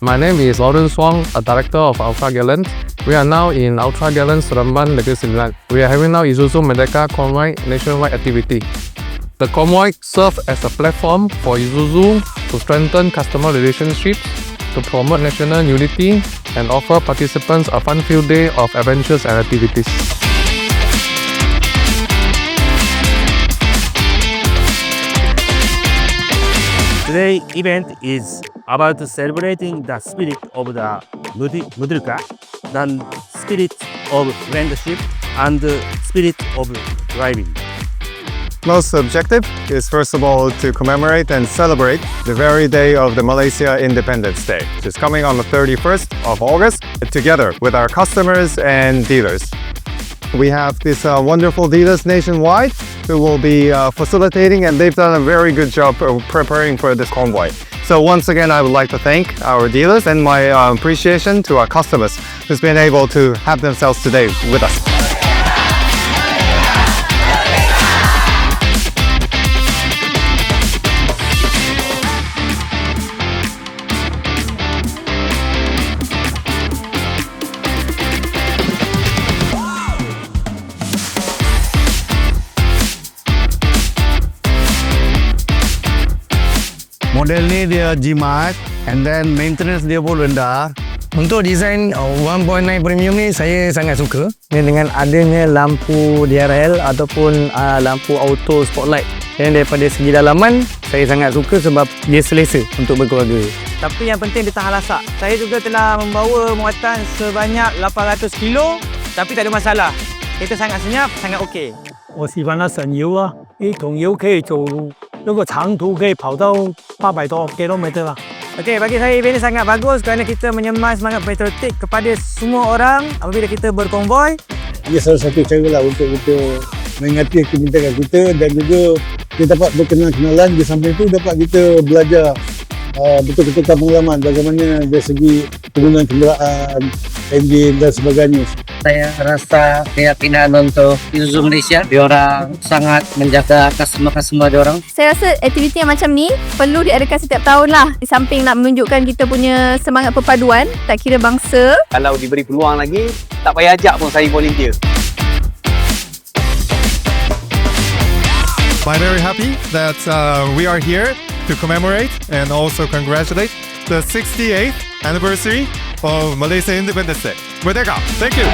My name is Lawrence Wong, a director of Ultra Gallant. We are now in Ultra Gallant Seremban, Negeri Sembilan. We are having now ISUZU Merdeka Convoy nationwide activity. The convoy serves as a platform for ISUZU to strengthen customer relationships, to promote national unity, and offer participants a fun-filled day of adventures and activities. Today's event is about celebrating the spirit of the Merdeka, the spirit of friendship, and the spirit of driving. Most objective is first of all to commemorate and celebrate the very day of the Malaysia Independence Day, which is coming on the 31st of August, together with our customers and dealers. We have these wonderful dealers nationwide who will be facilitating, and they've done a very good job of preparing for this convoy. So once again, I would like to thank our dealers and my appreciation to our customers who's been able to have themselves today with us. Model ni dia D-Max, and then maintenance dia pun rendah. Untuk design 1.9 premium ni saya sangat suka. Dengan adanya lampu DRL ataupun lampu auto spotlight. Dan daripada segi dalaman, saya sangat suka sebab dia selesa untuk berkeluarga. Tapi yang penting dia tahan lasak. Saya juga telah membawa muatan sebanyak 800 kilo, tapi tak ada masalah. Kereta sangat senyap, sangat okey. 我喜欢它省油啊，一桶油可以走，如果长途可以跑到800多 km 啦。 Okey, bagi saya event ini sangat bagus kerana kita menyemai semangat patriotik kepada semua orang apabila kita berkonvoi. Ia salah satu cara lah untuk kita mengingati kepentingan kita, dan juga kita dapat berkenalan-kenalan. Di samping itu dapat kita belajar betul-betul pengalaman bagaimana dari segi penggunaan kenderaan, enjin dan sebagainya. Saya rasa keyakinan untuk ISUZU Malaysia, diorang sangat menjaga customer diorang. Saya rasa aktiviti yang macam ni perlu diadakan setiap tahun lah. Di samping nak menunjukkan kita punya semangat perpaduan, tak kira bangsa. Kalau diberi peluang lagi, tak payah ajak pun saya volunteer. I'm very happy that we are here to commemorate and also congratulate the 68th anniversary of Malaysia Independence Day. Merdeka! Thank you!